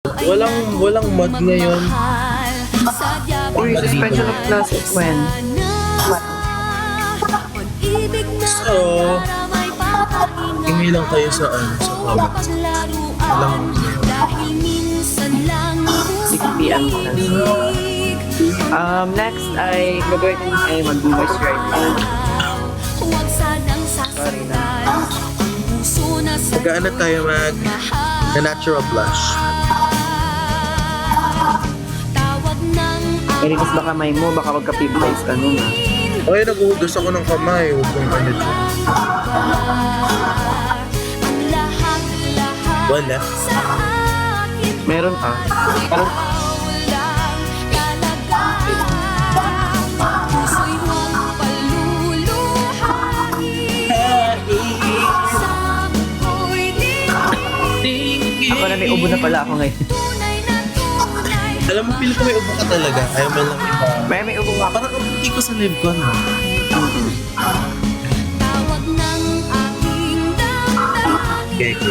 Walang mod ngayon. Uy, suspension of classes when? So, hingi lang kayo sa comments. Walang mod ngayon. 6 p.m. Next ay gagawin din ay mag-moisturize. Sorry na. Magkaano tayo na natural blush. Ilinis ba kamay mo? Baka magka-pigments ka nun ah. Okay, naghuhugas ako ng kamay. Huwag kong ano dyan. Wala. Meron ah. Parang ako na may ubo na pala ako ngayon. Alam mo, feel ko may ubo ka talaga. Ayaw mo lang iba. May ubo nga. Parang ang puti ko sa live ko, no? Kege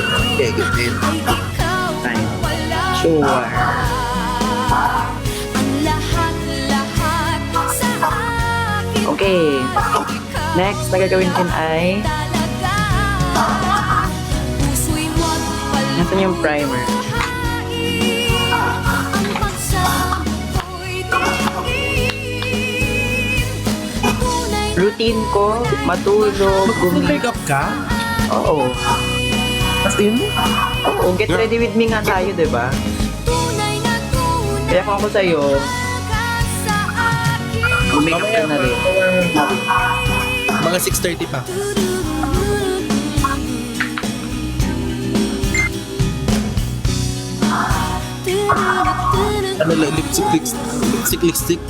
din. Fine. Sure. Okay. Next na gagawin din ay nasan yung primer? Routine ko, matulog, Mag-makeup ka? Oo. As in? Oo, get ready with me nga tayo, diba? Kaya kung ako sa'yo, mag-makeup ka na rin. Mga 6:30 pa. Ano lang, lipstick.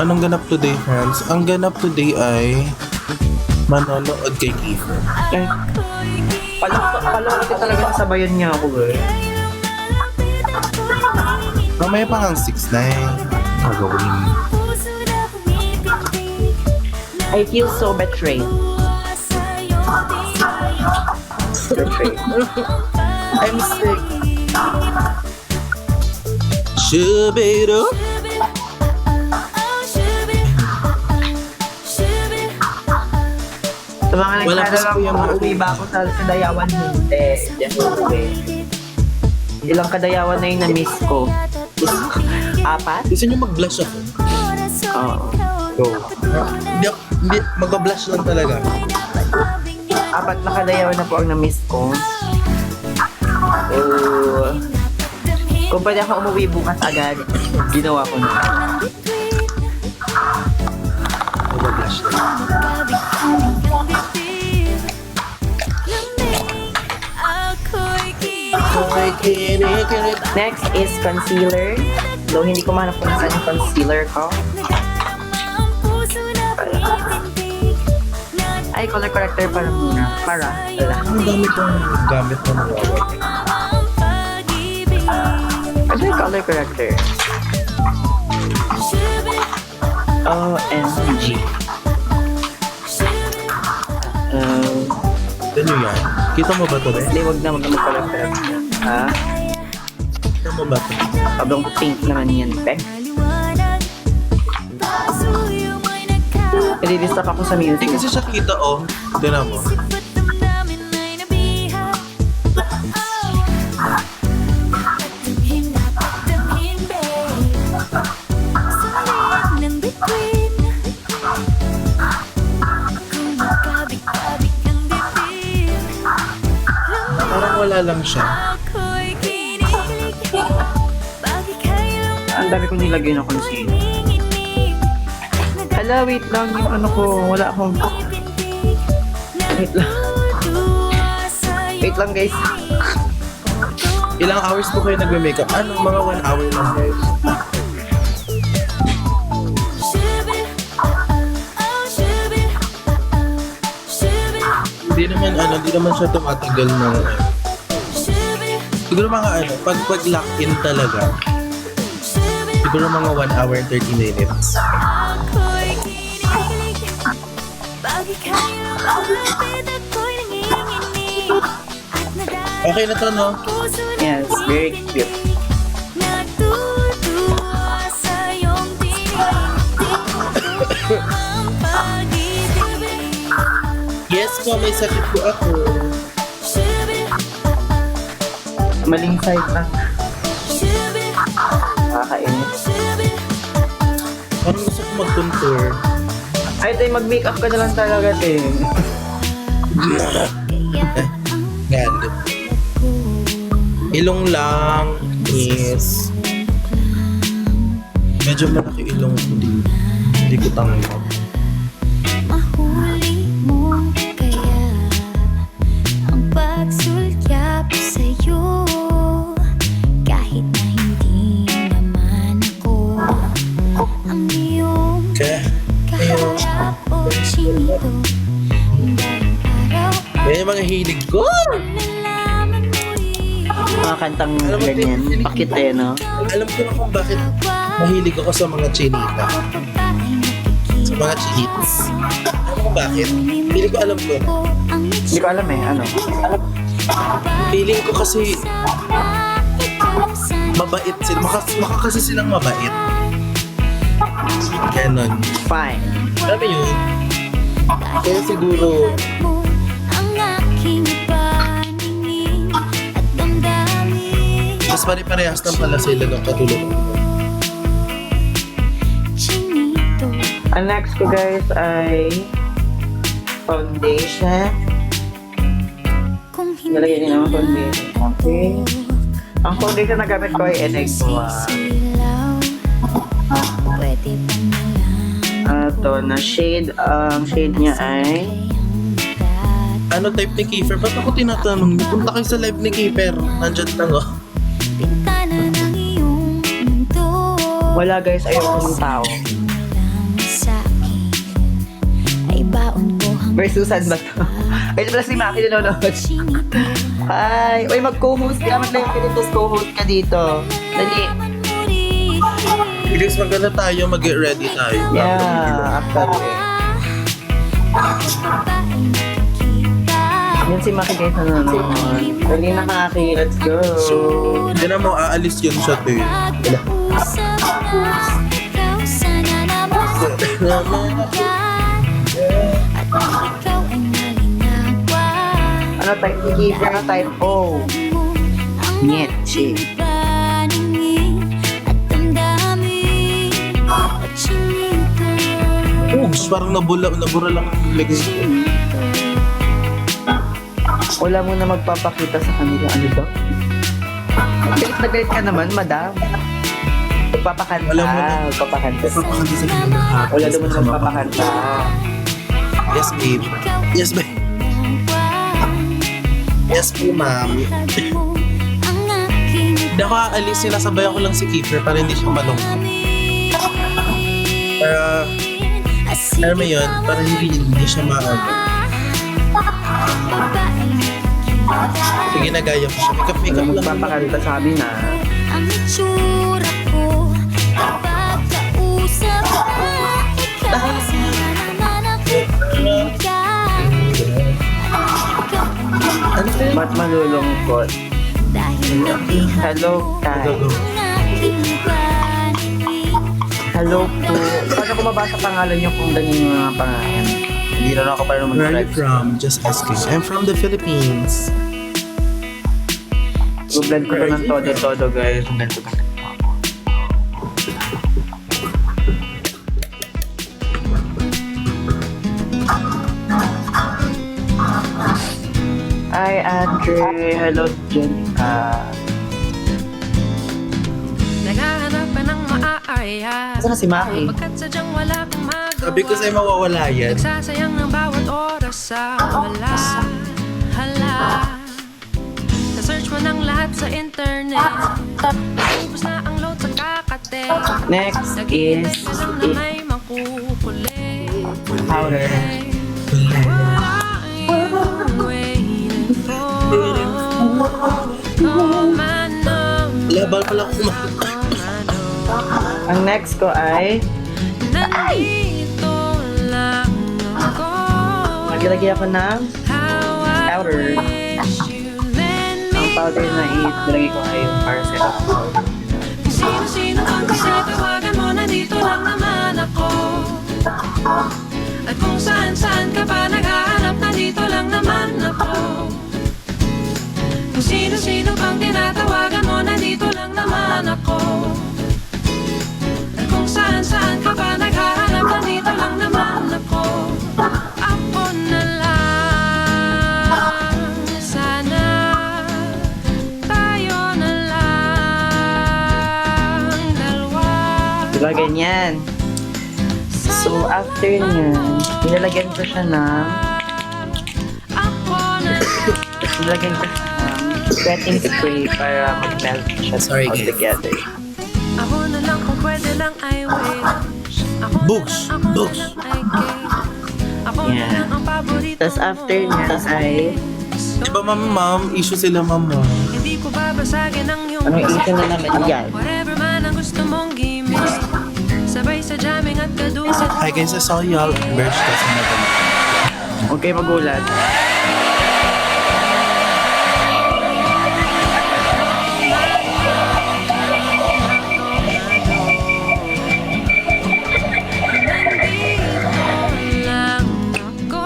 Anong ganap today, friends? Ang ganap today ay manonood kay Kiefer. Eh, palawag talaga nasabayan niya ako eh. Mamaya pa hang 6-9. Magawin. I feel so betrayed. Betrayed. I'm sick. Shubido. Sa mga Wala pa nagtanong sa kuya kung mo. uuwi ba ako sa Kadayawan, hindi. Just uuwi. Ilang Kadayawan na yung na-miss ko? 4? Gusto niyo mag-blush ako? Oo. Go. Hindi, mag-blush lang talaga. 4 na Kadayawan na po ang na-miss ko. So, kung pwede ako umuwi bukas agad, ginawa ko na. Mag-blush lang. Next is concealer. Though hindi ko mahanap kung saan yung concealer ko. Ay, color corrector para muna. Para. Wala. Ang dami kong gamit na nawawala. Ano yung color corrector? OMG. Ano yan? Kita mo ba ito, be? Hindi, wag na mag-color corrector. Ha? Kita mo ba ito? Sobrang pink naman yan, Pek. I-distract ako sa music. Hindi kasi siya kita, oh. Tignan mo. Parang wala lang siya. Ang dami ko nilagay na concealer. Hala, wait lang. Yung ano ko, wala akong... Wait lang. Wait lang, guys. Ilang hours po kayo nagme-makeup? Ano? Mga 1 hour lang, guys. Hindi naman siya tumatagal ng siguro mga pag lock in talaga, siguro mga 1 hour and 30 minutes. Okay na to, no? Yes, very cute. Yes po, may sakit po ako. Maling side lang. Nakakainis. Parang gusto ko mag-contour. Ay, tayo mag-makeup ka na lang talaga, te. Ganda. Ilong lang is medyo malaki ilong ko din. Hindi ko tanggap. Mahuli mo kaya ang pagsulyap sa'yo, kahit na hindi naman ako ang iyong Okay. kaharap o chinito. Dahil araw-araw Yan yung mga hilig ko. nalaman mo rin Mga kantang ganyan. Pakit eh, no? Alam ko na kung bakit mahilig ako sa mga chinita. Sa mga chihits. Alam ko bakit? Feeling ko alam ko. Hindi ko alam eh, ano? Feeling ko kasi mabait sila. Maka kasi silang mabait. Ganon. Fine. Alam mo yun? Kaya siguro ang aking paningin at damdamin. mas pare-parehas lang pala sila ng katulad ko. Chinito, Ang next ko guys ay foundation. kung hindi Nalagyan niyo naman foundation. Okay. Ang foundation na gamit ko ay Enigma. sisilaw, pwede pa nalang Ito na shade. Ang shade niya ay Ano type ni Kiefer? Ba't ako tinatanong niyo? Punta kayo sa live ni Kiefer. Nandyan lang oh. bintana ng iyong mundo. wala guys, ayoko ng tao. Lang sa'kin ay baon ko hanggang Versusan ba to? Ay, pala si Maki nanonood. Chinito. Hi! Uy, mag-co-host ka. Dapat lang yung pinitos co-host ka dito. Dali. Bilis maganda tayo, mag-ready tayo. Yeah, after it. Yan si Maki guys nanonood. Dali na Maki, let's go. Hindi na mo, aalis yun siya to eh. Ano type ni Kiefer na type O? Nyet, chick. Oops, parang nabura lang ang legs ko. Wala mo na magpapakita sa kanila. Ano daw? Galit na galit ka naman, madam. Magpapakanta. Alam mo na. Magpapakanta. Papakanta sa kanila lahat. Wala naman na magpapakanta. Yes, babe. Yes, babe. Yes po, ma'am. Hindi ako aalis, sinasabayan ko lang si Kiefer para hindi siya malungkot. Para, alam mo yun, para hindi siya maano. Sige, nagaya ko siya. Makeup Wala lang. magpapakanta sa amin na. Ang itsura ko kapag kausap ko, ikaw sana na nakikita. Ano ba yun? Ba't malulungkot? Dahil nabihan Hello, mo Kai. ang aking paningin. Hello po. Paano ko mabasa pangalan niyo kung ganyan yung mga pangalan? Hindi na ako para Where are you mag-subscribe. from? Just asking. I'm from the Philippines. Blend ko to ng todo-todo guys. Blend ko to. Hi, Andre. Hello, Jenica. Naghahanap pa ng maaaya. Saan na si Maki? Pagkat sadyang wala kang magawa. Sabi ko sa'yo mawawala yan. Nagsasayang ng bawat oras sa wala. Hala. Na-search mo ng lahat sa internet. Ubus na ang load sa kakate. Next Naghihintay is ka lang na may makukulit. powder. What are you waiting for? Oh, manong, Labal pala kumain. Ang next ko ay nandito lang ako. Maglalagay ako ng How I powder. wish you lend Ang me powder na ilalagay ko ay yung paracetamol powder. Sino-sino ang tinatawagan mo, nandito lang naman ako. At kung saan-saan ka pa naghahanap, nandito lang naman ako. Kung sino-sino pang tinatawagan mo, nandito lang naman ako. At kung saan-saan ka pa naghahanap, nandito lang naman ako. Ako na lang, sana tayo na lang dalawa. Diba ganyan? So, after nyan, nilalagyan ko siya ng Ako na lang. nilalagyan ko siya ng setting spray para mag-melt siya Sorry, all guys. together. Ako na lang kung pwede lang I wish. Ako Books, na lang, ako books. na lang I gave. Ako na Yeah. lang ang paborito Tapos after mo. niya ay, Diba ma'am, issue sila ma'am. Hindi ko babasagin ang iyong anong issue na naman yan? Whatever man ang gusto mong gimmick. Sabay sa jamming at kadusat. Hi guys, I saw y'all. Birch kasi na ito. Huwag kayo magulat. Lang ako.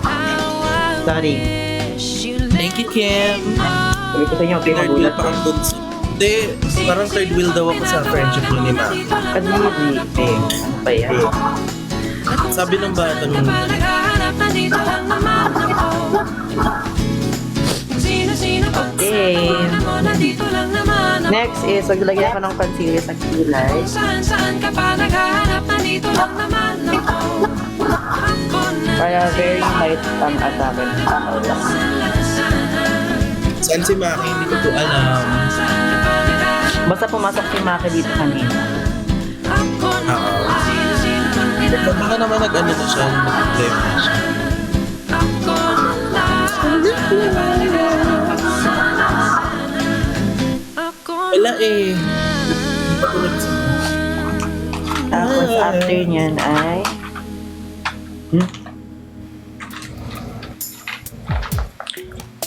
How I Sorry. wish you Thank you, Kim. Sabi ko sa inyo, huwag kayo Third wheel magulat. pa ang bunso. Hindi, parang third wheel daw ako sa friendship ko ni Ma. Kadiri, ano ba yan? Sabi ng bata nung Naghahanap, nandito lang naman ako. Sino-sino pa Okay. mo, nandito lang naman ako. Next is, maglagay ako ng concealer sa kilay. Saan-saan ka pa naghahanap, nandito lang naman ako. Ako na Para very light ang atake ng tao lang. saan si Maki, hindi ko po alam. Basta pumasok si Maki dito kanina. Ako na Oo. sino-sino pang tinatawag. Baka naman nag-ano na siya, nag-live na siya. Ako na Ako Wala eh. Hindi pa ko nagsasabi. Tapos after niyan ay...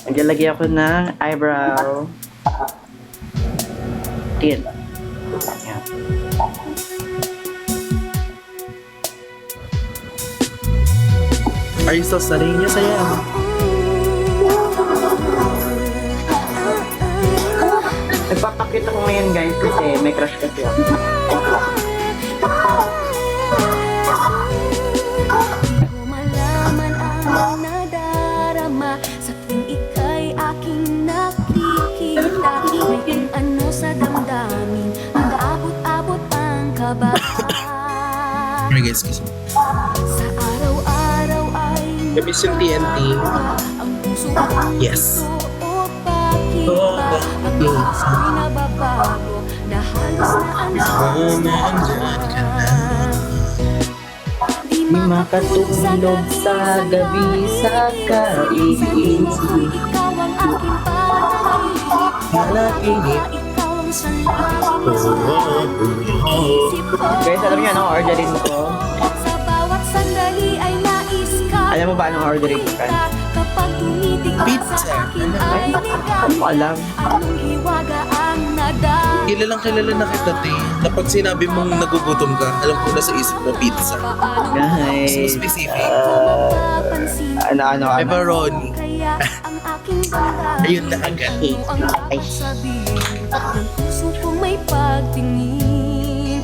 Maglalagay ako ng eyebrow tint. Yan. Are you still studying? Yes, I am. Nagpapakita ko ngayon guys kasi may crush kasi ako. Ko malaman ang nadarama sa tuwing ika'y aking nakikita. May kung ano sa damdamin, nag-aabot-abot ang kaba. Sorry guys, excuse me. Sa araw-araw ay Namiss yung TNT. ang puso kong Yes. ito o bakit ba ang oras ko'y nababago na halos na andyan ka na. Di Makatulog sa gabi sa kaiisip. Ikaw ang aking panaginip. Panaginip. Ikaw ang salangin sa isip ko. Guys, alam niyo anong orderin mo ko? Sa bawat sandali ay nais ka. Alam mo ba anong orderin ko kan? Kapag tumitig ka Pizza. sa akin ay Ano mo alam? anong hiwaga ang nadal. Kilalang kilala na kita, te. Na pag sinabi mong nagugutom ka, alam ko na sa isip mo, pizza. Guys, Mas specific. ano? Pepperoni. Kaya ang aking damdamin Ayun na agad. ang Ay. sabihin ng puso kong may pagtingin.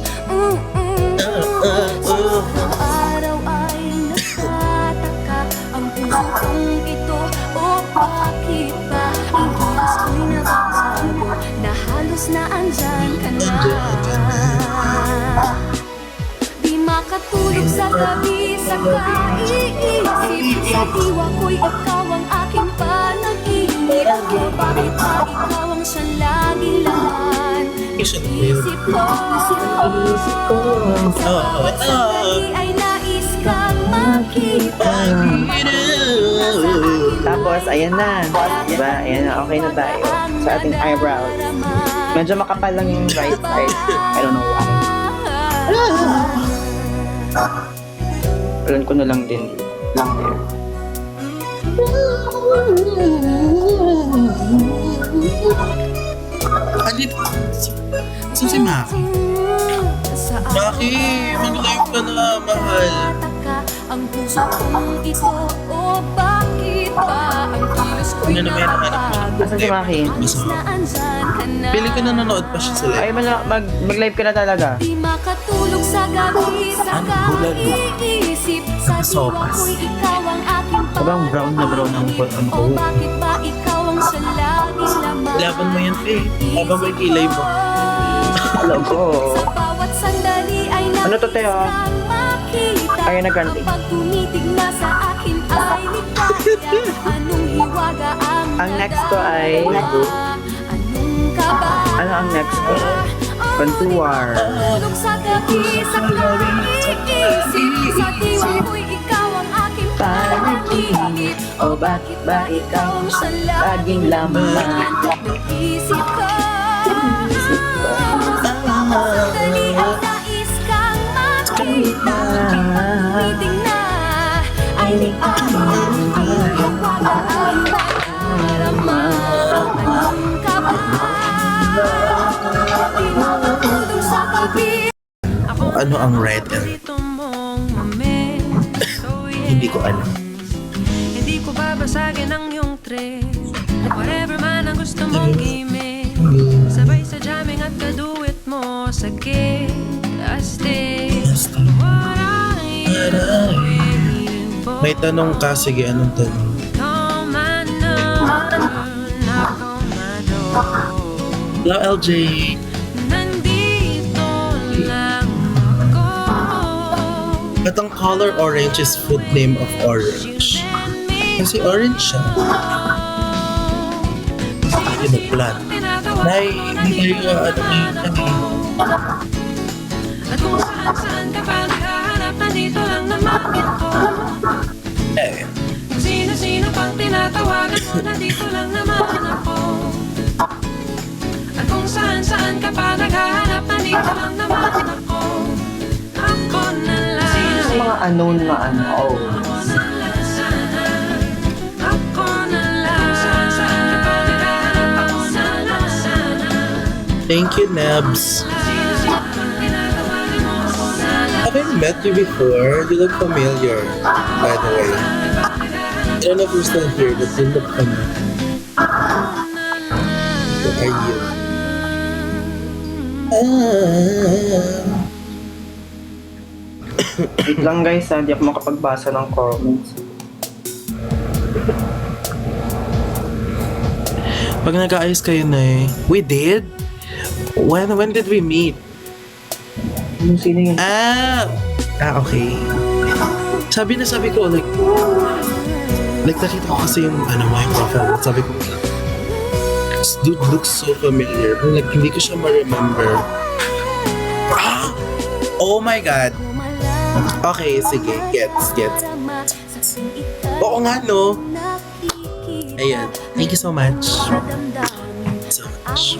Sa araw ay nagtataka ang puso kong ito. O bakit ba ang oras ko'y nababago na halos na andyan ka na? Di makatulog sa gabi sa kaiisip. Sa diwa ko'y ikaw ang aking panaginip. O bakit ba ikaw ang siyang laging laman? Isip ko, Isip ko. bawat sandali ay nais kang makita. Tapos, ayan na. Diba? Ayan na. Okay na tayo sa ating eyebrows. Medyo makapal lang yung right side. I don't know why. Alam ko na lang din dito. lang there. Andito. Saan si Maki? Maki, mag-live ka na, mahal. Ang puso kong ito, o bakit ba ang kilos ko'y Ano naman yung hanap mo? Asan si Maki? na andyan ka na. Pili ko na nanonood pa siya sa live. Ay, mag-live ka na talaga. Di makatulog sa gabi, sa kaiisip. Sa diwa Sopas. ko'y ikaw ang aking Sobrang brown na brown ang O bakit ba ikaw ang sa laging laman? Laban mo yan, eh. Laban mo yung kilay mo. Alam ko. Sa bawat sandali ay Ano to, Teo? kang makita. Ayaw na ganti. Kapag tumitig na sa akin ay ligaya. Anong hiwaga Ang next ko ay... Anong kaba? Ano ang next ko? Contour. Tulog sa gabi, sa kaiisip. Sa diwa ko'y ikaw ang aking panaginip. O bakit ba ikaw ang sa laging laman? Nag-isip ka. Sandali ang nais kang makita. Tumiting na ay ligaya. Ang darama. Anong kaba? Tinutulog sa gabi. Ano ang red and Dito mong momento, hindi ko alam. Hindi ko babasagin ang iyong trip. Whatever man ang gusto mong gimmick. Sabay sa jamming at kaduet mo sa gig. Astig. What I am waiting for. May tanong ka, sige, anong tanong? Call my number, knock on my door. Hello, LJ. Nandito lang ako. Ba't ang color orange is food name of orange? Kasi orange siya. Pinuplan. Nay, hindi tayo At kung saan ka pa naghahanap, nandito lang naman ito. eh. Kung sino-sino pang tinatawagan mo, nandito lang naman ako. At kung saan ka pa naghahanap, nandito lang naman ako. Ako na lang. Mga unknown na ano. Oh. Ako na lang. Kung saan ka pa naghahanap, ako na lang sana. Thank you, Nebs. Have I met you before? You look familiar, by the way. I don't know if you're still here, but you look familiar. Who are you? Wait lang guys, hindi ako makapagbasa ng comments. Pag nag-aayos kayo na eh. We did? When did we meet? Sino yun? Okay. Sabi ko, like nakita ko kasi yung, my profile. Sabi ko, this dude looks so familiar. Like, hindi ko siya ma-remember. Oh my God. Okay, sige. Gets. Oo nga, no? Ayan. Thank you so much. So much.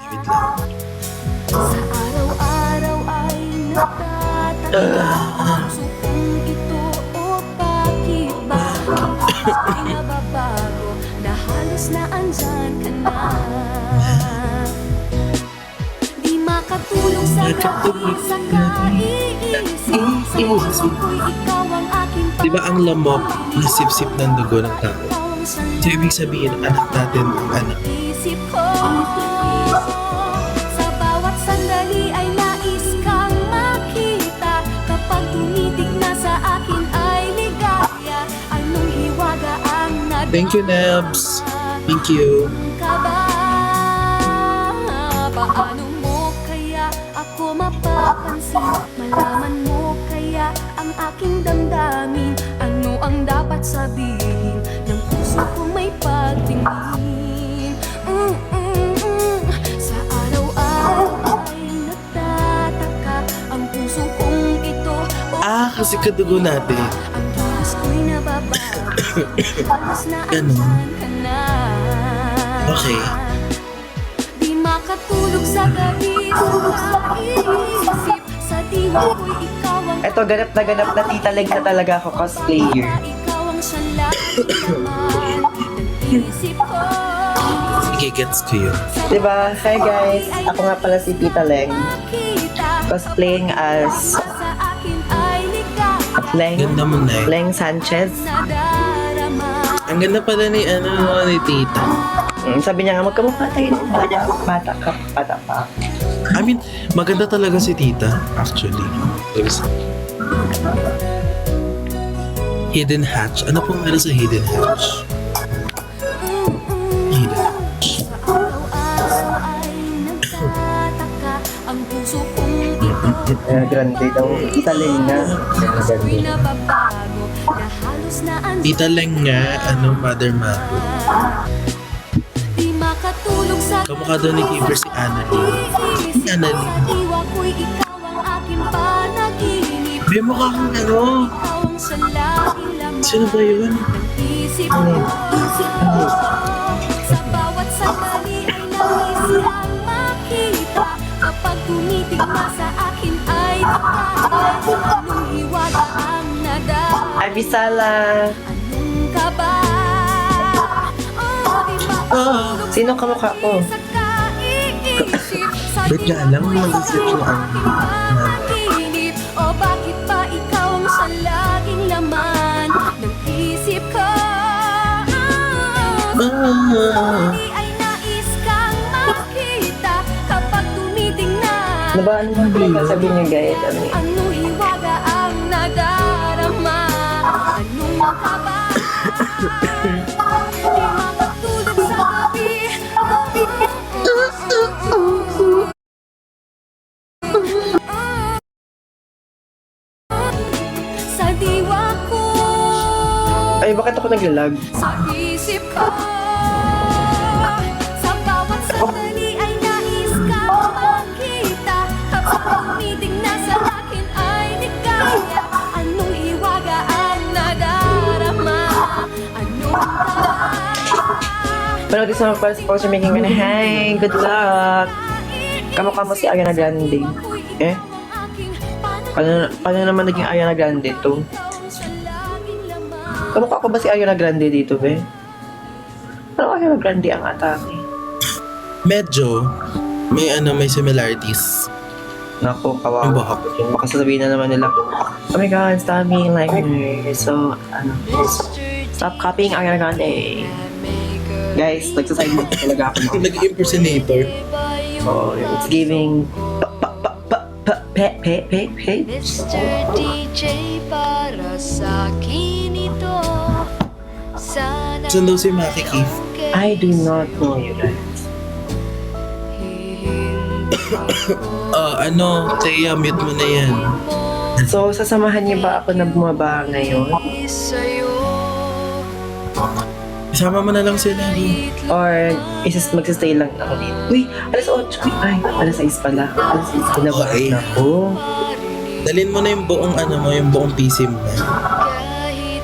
Wait lang. Sa araw-araw ay nagtataka puso kong ito, o bakit ba ay nababago na halos na andyan ka na. Di makatulong sa gabi, sa kaiisip. Sa puso ko'y ikaw ang aking Diba ang lamok, nasip-sip ng dugo ng tao? So, ibig sabihin, anak natin ang anak. Isip ko, sa bawat sandali ay nais kang makita. Kapag tumitig na sa akin ay ligaya. Anong hiwaga ang nagmamahal? Thank you, Nebs. Thank you. Ka ba? Paano mo kaya ako mapapansin? Malaman mo kaya ang aking damdamin? Ano ang dapat sabihin ng puso kong may pagtingin? Sa araw-araw ay nagtataka ang puso kong ito. Kasi kadugo natin. Ang bilis ko'y nababago. Halos na Ganun. andyan ka na. Okay. Di makatulog sa gabi, sa isip. Sa diwa ko'y ikaw ang Eto, ganap na Tita Leg na talaga ako cosplayer. Ikaw ang siyang laman ng isip ko. Sige, gets ko yun. Diba? Hi guys, ako nga pala si Tita Leg. Cosplaying as Sa akin ay ligaw Ganda mo na eh. Leng Sanchez. na darama. Ang ganda pala ni, ni tita. Sabi niya nga, magkamukha tayo. Bata ka, bata pa. I mean, maganda talaga si tita, actually. Hidden Hatch. Ano pong meron sa Hidden Hatch? Hidden Hatch. Araw-araw ay nagtataka ang puso kong ito. Grande daw. Tita Leg na. Ako'y nababago na halos na Tita Leng nga, Mother Mapo. Di makatulog sa Kamukha daw ni Kiefer si Annalyn. Si Annalyn. diwa ko'y ikaw ang aking panaginip. May mukha kang Ikaw ang sa laging laman Sino ba yun? ng isip ko. Sa bawat sandali ay nais kang makita. Kapag tumitigma sa akin ay nakain. Anong hiwaga ang nadal? Abisala. Anong kaba? Oh, di makatulog Sino kamukha ko? sa kaiisip. Sa Ba't nga lang mag-isip siya ang panaginip. O bakit pa ikaw ang sa laging laman ng isip ko? Di ay nais kang makita kapag tumitingnan. Ano ba? Ano ba sabi niya guys? Anong hiwaga ang nadarama? Anong kaba? Di makatulog sa gabi. Sa diwa ko, Ay, bakit ako naglalag? sa isip ko. Sa bawat sandali ay nais kang makita. Kapag tumitingnan sa akin ay di kaya. Anong hiwaga ang nadarama? Anong kaba? Pero this one first post you're making gonna hi, good luck. Kamukha mo si Ariana Grande. Eh? Paano naman naging Ariana Grande to? Kamukha ko ba si Ariana Grande dito, be? Parang Ariana Grande ang atake. Medyo, may similarities. Naku, Ang kawawa. buhok. Baka sasabihin na naman nila, oh my god, stop being like her. So, stop copying Ariana Grande. Guys, nagsaside mo talaga ako. Nag-impersonator. Oh, it's giving pe. Mr. DJ para sa akin ito. Sana Saan daw si Maki Keith? I do not know you guys. Teya, mute mo na yan. So, sasamahan niyo ba ako na bumaba ngayon? Isama mo na lang sila. Or magsistay lang ako dito? Uy, alas 8. Ay, alas 6 pala. Alas 6 pinabaan Okay. na ako. Dalhin mo na yung buong yung buong PC mo. kahit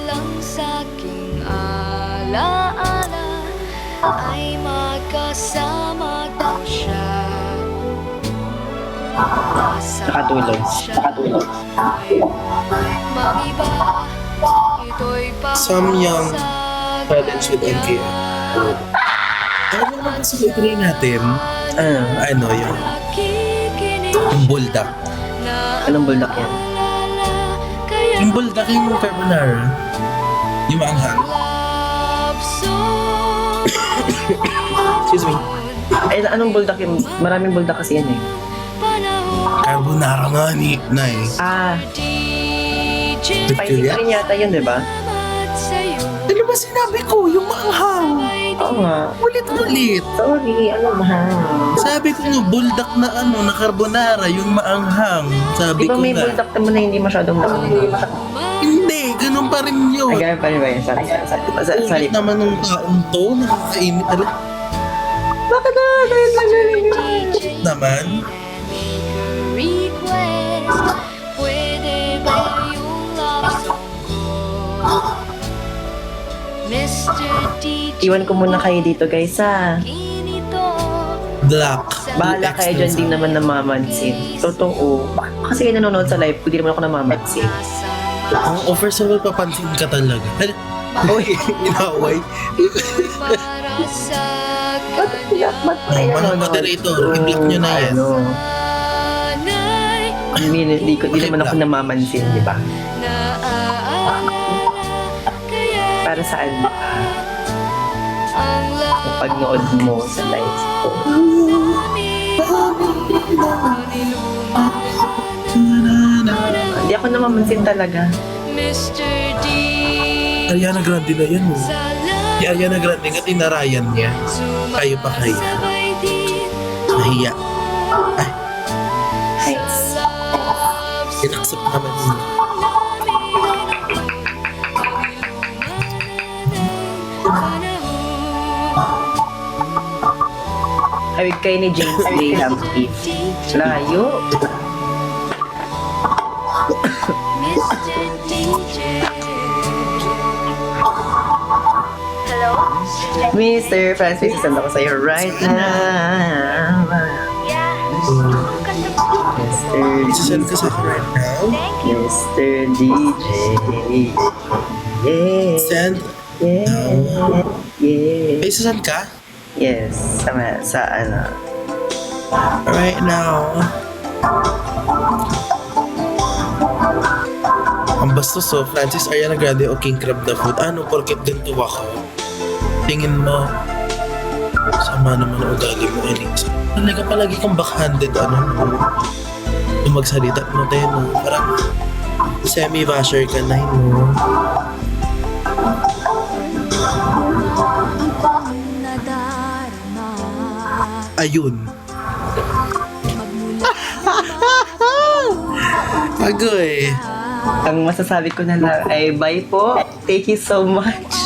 lang sa aking alaala ay magkasama ko siya. Nakatulog. Mangiba, ito'y Samyang challenge with MKM. Ano naman sa try natin? Yung buldak. Anong buldak yan? Yung buldak yung carbonara. Yung maanghang. Excuse me. Ay, anong buldak yun? Maraming buldak kasi yan eh. Carbonara nga ni Nay. Spicy pa rin yata yun, di ba? Ano ba sinabi ko? Yung maanghang. Oo nga. Ulit-ulit. Sorry, ano mahal? Sabi ko nga, buldak na na carbonara, yung maanghang. Sabi Di ba ko may nga. buldak naman na hindi masyadong Hindi, ganun pa rin yun. Ay, ganun pa rin ba yun? Sorry. Ulit naman ng taong to, nakakainit. Bakit na? Dahil lang Naman. request. Pwede ba yung love song ko? Mr. DJ Iwan ko muna kayo dito guys ha. Kinito Black. Bahala kayo dyan din naman na mamansin. Totoo. kasi kayo nanonood sa live ko, hindi naman ako namamansin. Ang offer sa papansin ka talaga. Uy, inaway. Para sa Mga moderator, i-block nyo na yan. kanay Hindi naman ako namamansin, di ba? naaalala kaya Para saan ba? ang Kung pagnood mo sa live ko. Hindi ako namamansin talaga. Mr. D Ariana Grande na yan. Oh. Salamat Si Ariana Grande nga tinarayan niya. Kayo pa kaya. Sabay din Nahiya. Ay, Inaccept naman niya. awig kayo ni James Graham Keith. Layo. Mr. DJ Hello? Mr. Francis, sasanda ko sa'yo right now. Isasend ka sa akin right now. Mr. DJ. Yeah. Send. Yeah. Yeah. Ay, isasend ka? Yes. Sa ano. Right now. Ang bastos so, Francis Ariana Grande o King Crab na food. Ano, porket ganito ako? Tingin mo, sama naman ang ugali mo, Elisa. Talaga palagi kang backhanded, yung magsalita mo tayo, no? Parang semi-basher ka na, no? Ayun. Agoy. Ang masasabi ko na lang ay bye po. Thank you so much.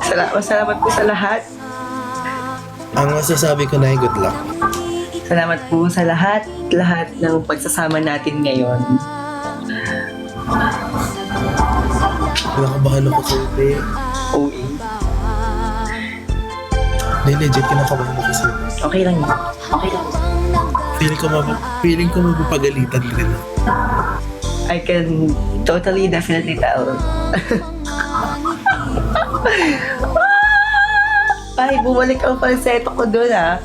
Salamat po sa lahat. Ang masasabi ko na ay good luck. Salamat po sa lahat ng pagsasama natin ngayon. Kinakabahan ako sa'yo, te. OA. Hindi, legit, kinakabahan ako sa'yo. Okay lang yun. Okay lang. Feeling ko mapapagalitan ka na. I can totally, definitely tell. Ay, bumalik ang falsetto ko doon, ah.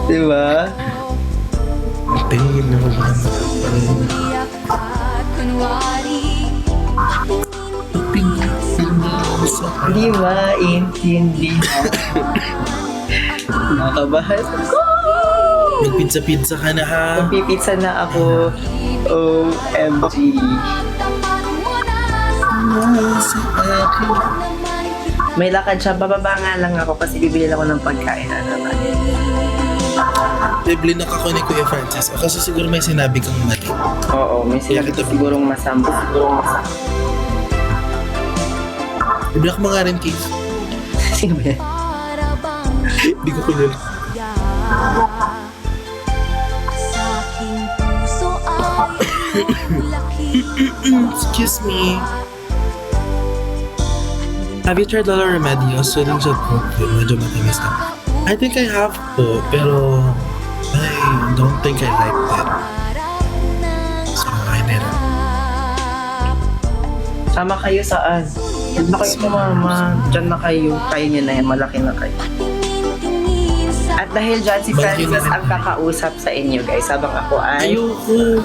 Diba? Te, nakabahan ako. at kunwari Hindi maintindihan. Nakabahan ako. Magpizza-pizza ka na, ha? Magpipizza na ako. OMG. tapat mo na Sa akin. naman kita May lakad siya. Bababa nga lang ako kasi bibili ako ng pagkain na naman. Blinak ako ni Kuya Francis. Kasi siguro may sinabi kang mali. Oo, may sinabi ko sigurong masama. I-block mo nga rin, Keith. Sino ba yan? para bang Hindi ko kilala. sa aking puso ay laki Excuse me. Have you tried Lola Remedios? Soothing shot po. Medyo matamis na. I think I have po, pero I don't think I liked it. So, I didn't. Sama kayo saan? Diyan na kayo tumama. Diyan na kayo. Kaya niyo na yan. Malaki na kayo. tingin sa At dahil dyan si Malaki na Francis rin. ang kakausap sa inyo guys. Habang ako ay... Ayoko.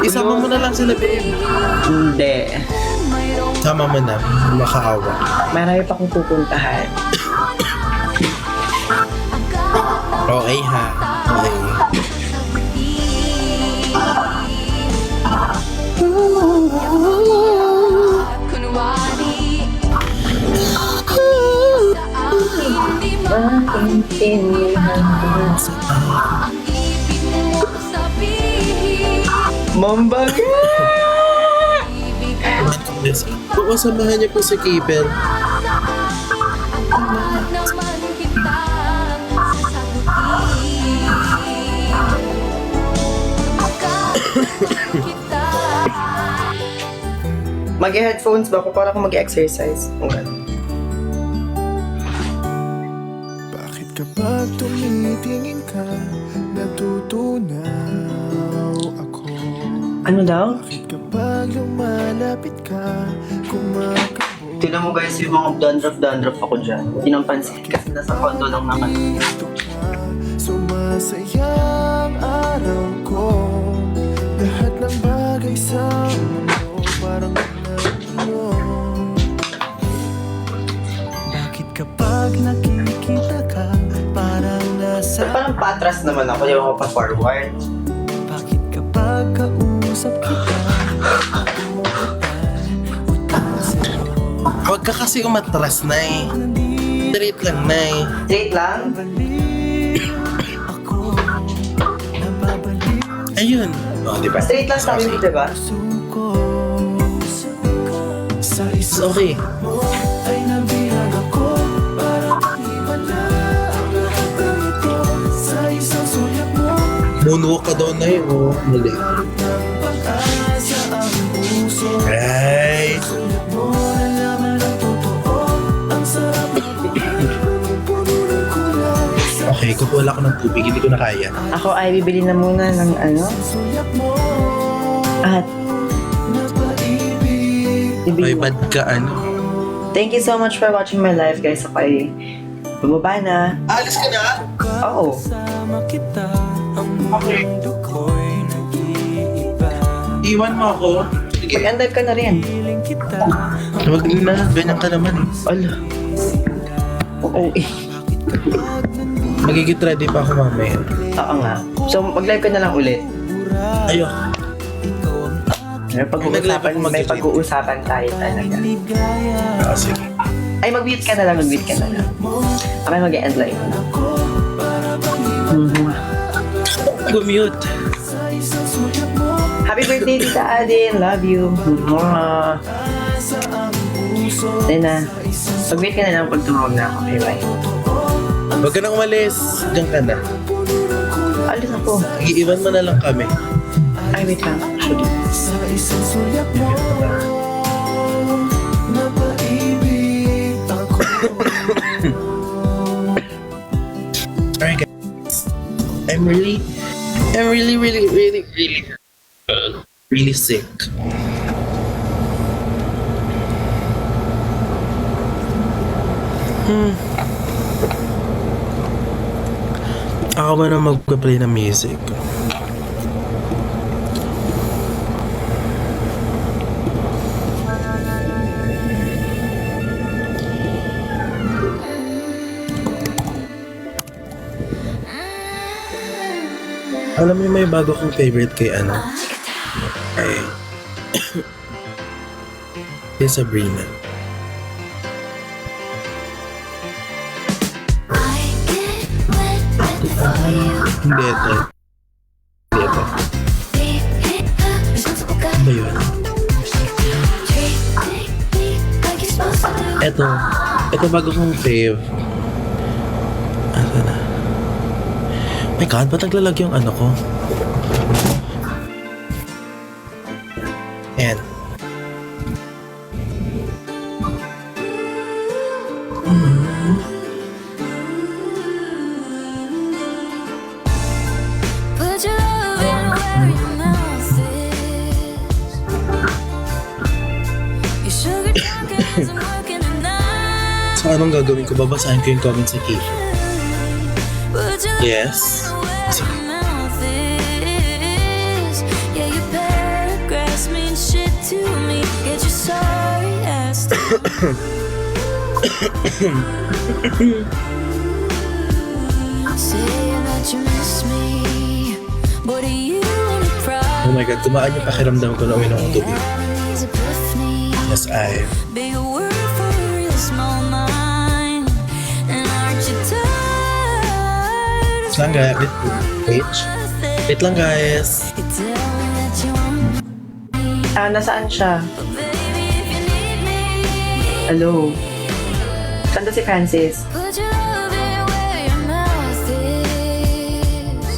Isama mo na lang sila, babe. Hindi. mayroong Sama mo na. Makaawa. Marami pa kong pupuntahan. Okay, ha? Okay. kunwari sa aking di Maintindihan. ang ibig mo sabihin Mambag! ibig ang Yes. Oo, samahan niyo po si Keeper. naman kita sasagutin kita Mag-headphones ba ako para ako mag-exercise? Bakit ka ba tumitingin ka natutunaw ako. Ano daw? Kapag lumalapit ka, kumakabog Tignan mo guys yung mga dandruff ako dyan. Hindi nang pansin kasi nasa condo lang naman. ka. Sumasayang araw ko. Lahat ng bagay sa mundo parang naglayo. Bakit kapag nakikita ka, parang nasa... Parang patras naman ako, di ako pa-forward. Bakit kapag kausap kita, Huwag ka kasi umatras, Nay. Straight lang, Nay. Straight lang? ako nababalik Ayun. Oh, di ba? Straight lang sabi mo, diba? suko sa It's isang okay. mo ay nabihag ako para iwala ang lahat ng ito sa isang sulyap mo. Moonwalk ka daw, Nay. Oh, mali. Balot ng pag-asa ang puso. Right. Sulyap mo nalaman ang totoo. Ang sarap ng buhay, puno ng kulay. Sa Okay, kukuha ko ng tubig. Hindi ko na kaya. Ako ay bibili na muna ng ano. sulyap mo At napaibig. May bibili. bad ka, ano. Thank you so much for watching my live guys. Ako ay bumaba na. Alis ka na? Oo. Kasama kita, ang mundo ko'y nag-iiba. Iwan mo ako. Sige. Mag-undive ka na rin. Piling kita, Huwag na. Ganyan ka naman. Ala. Oo eh. Magigit ready pa ako mamaya. Oo nga. So mag-live ka na lang ulit. Ayok. May pag-uusapan tayo talaga. Ah, sige. Ay, mag-mute ka na lang, mag-mute ka na lang. Okay, mag-end live. Gumute. Happy birthday, Tita Adin. Love you. Then na. Mag-mute ka na lang pag tumawag na ako. Okay, bye. Huwag ka na umalis. Diyan ka na. Alis ako. Iiwan mo na lang kami. Ay, wait lang. Actually. sa isang sulyap mo, napaibig ako. Alright guys. I'm really sick. Ako ba na mag-play ng music? Alam niyo may bago kong favorite kay ano? Kay... kay Sabrina. Hindi ito. Hindi ito. Ano ba yun? Ito. Ito bago kong fave. Ano na? My God, ba't naglalag yung ano ko? Ayan. Put your love in where your mouth is. Your sugar talking isn't working tonight. So, anong gagawin ko? Babasahin ko yung comments sa Keisha. Put your love Yes. in where your mouth is. Yeah, your paragraphs mean shit to me. Get your sorry ass to saying that you miss me. But are you in a problem? Oh my God, tumaan yung pakiramdam ko na uminom ng tubig. Having these epiphanies. Yes, I... Big word for a real small mind. And aren't you tired of Wait lang, guys. Wait. nothing? Wait lang, guys. You tell me that you want me, Nasaan siya? but baby, if you need me, Hello? Saan to si Francis? put your love in where your mouth is.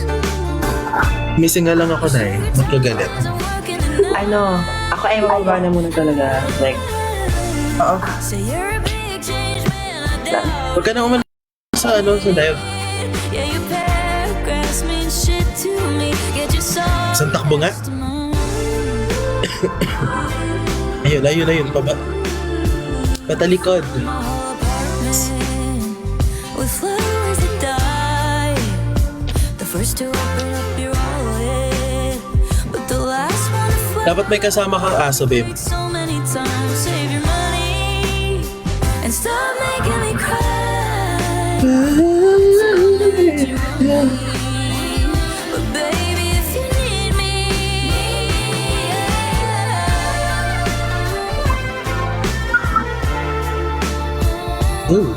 Missing nga lang ako na eh. Magkagalit. Isn't working enough. Ano? Ako ay mababa na muna talaga. Like, oo. Say you're a big change man, I doubt. Huwag ka na umalis sa ano, sa live. Yeah, your paragraph grass means shit to me. Get your sorry Isang takbo nga. to mine. Ayun. Patalikod. My whole apartment with flowers that die. The first to open up your wallet, but the last one to flip Dapat may kasama kang aso, babe. so many times. Save your money and stop making me cry. But baby, if you need me, Ooh.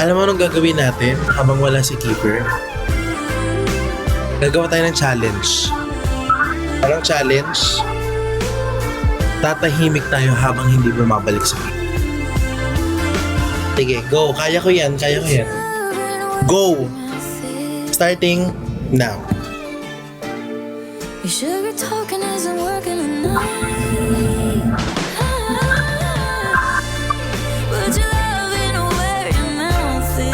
Alam mo anong gagawin natin habang wala si Keeper? Gagawa tayo ng challenge. Parang challenge. Tatahimik tayo habang hindi bumabalik sa akin. Sige, go. Kaya ko yan. Go! Starting now. your sugar talking isn't working tonight. But your love ain't where your mouth is.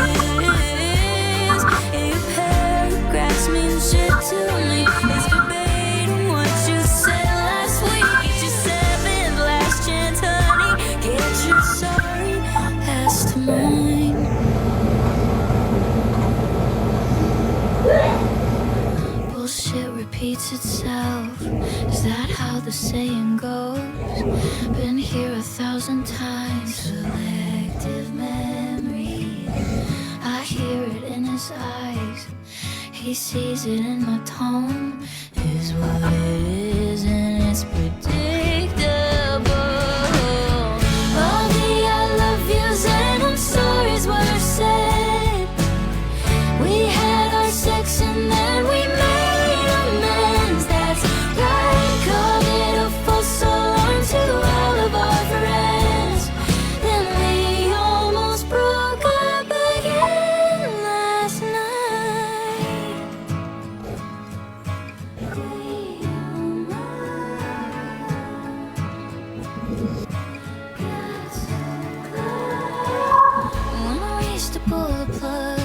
And your paragraphs mean shit to me. It's debating what you said last week. It's your seventh last chance, honey. Get your sorry ass to mine. Bullshit repeats itself. Is that how the saying goes? Been here 1,000 times. Selective memory. I hear it in his eyes. He sees it in my tone. Is what it is, and it's predictable. All the I love yous and I'm sorry's what I said. We had our sex and then we made amends. That's right, called it a false alarm to all of our friends. Then we almost broke up again last night. We almost got so close. When I reach to pull the plug,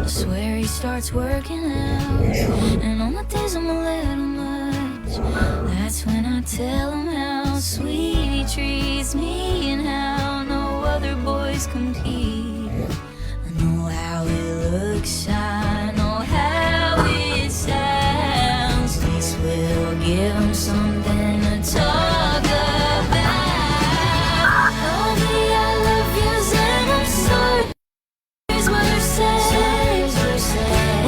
I swear he starts working out. And on the days I'm a little much, that's when I tell him how sweet he treats me and how no other boys compete. I know how it looks, I know how it sounds. This will give him something to talk about. All the I love yous and I'm sorry. Here's what I said.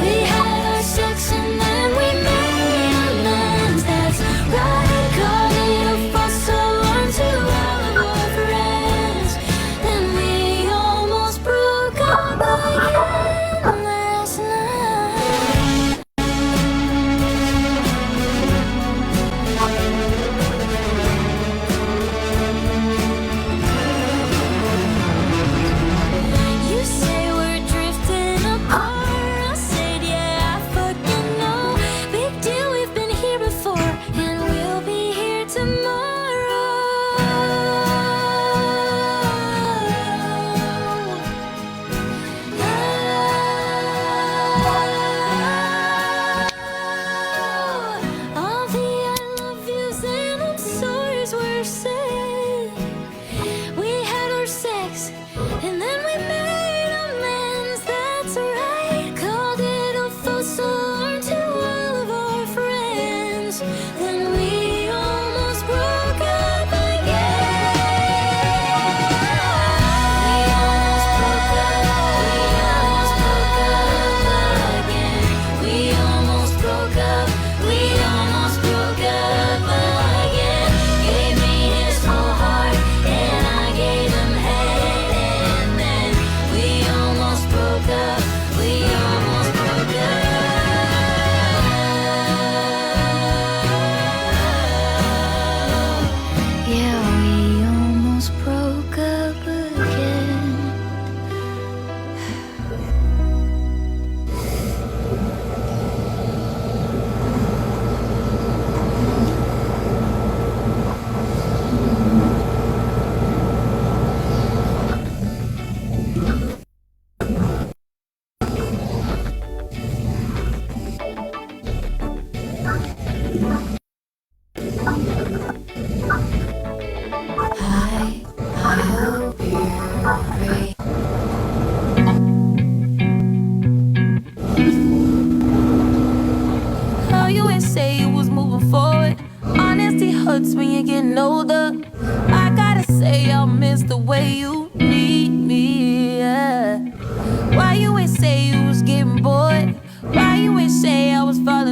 We had our sex and then we made amends. That's right, called it a false alarm to all of our friends. Then we almost broke up again last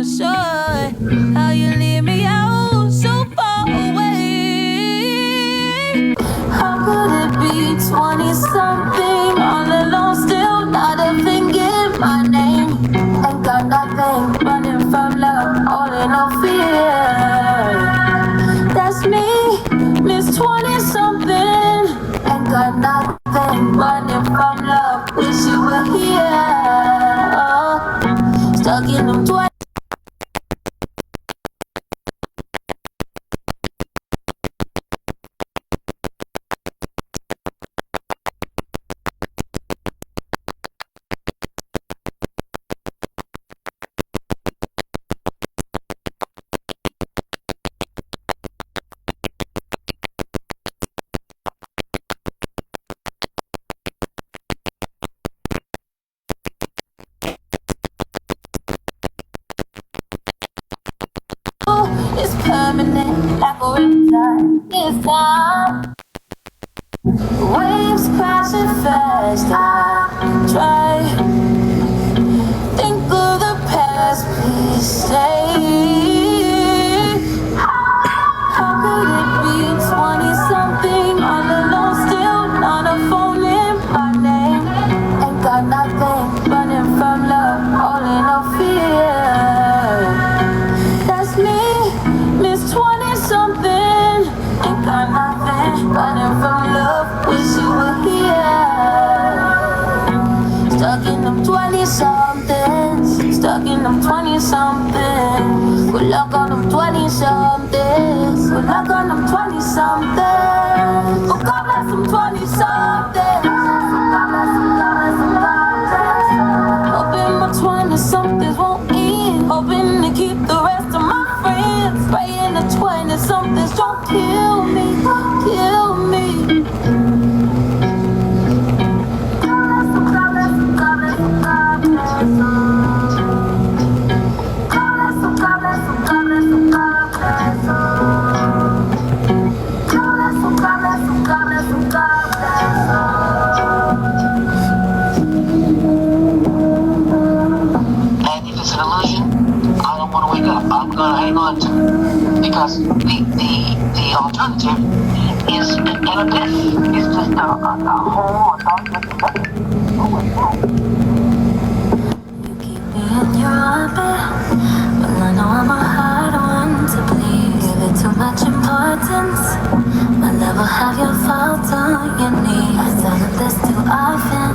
sure how you leave me out so far away. How could it be 20 something all alone, still not a thing in my name? Ain't got nothing, running from love, all in all fear. That's me, Miss 20 something. Ain't got nothing, running from love, wish you were here. Stuck in them 20. It's permanent, like a riptide. It's time. Waves crashing fast. I try. Think of the past, please stay. How could it be 20 something all alone, still not a phone in my name? Ain't got nothing, running from love, all in all fear. That's me, Miss 20 something. Ain't got nothing, running from love, wish you were here. Stuck in them 20 somethings, stuck in them 20 somethings. Good luck on them 20 somethings, good luck on them 20 somethings. Oh, God bless them 20 somethings. God bless them, God bless them, God bless them. Hoping my 20 somethings won't end, hoping to keep the rest of my friends. Praying the 20 somethings don't kill me, kill me. God bless them, God bless them, God bless them, God bless them. God bless them, God bless them, God bless them, God bless them. God bless them, God bless them, God bless them, God bless them. And if it's an illusion, I don't want to wake up. I'm gonna hang on to it. Because the alternative is an abyss. It's just a hole, a darkness. Oh my God. You keep me in your orbit. Well, I know I'm a hard one to please. Give it too much importance. My love will have your faults on your knees. I tell them this too often.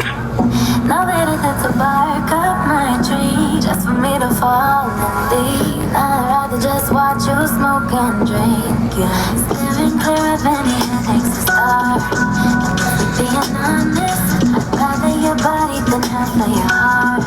Now they don't have to bark up my tree just for me to fall and leave. I'd rather just watch you smoke and drink. Yeah, steering clear of any headaches to start. And if we're being honest, I'd rather your body than half of your heart.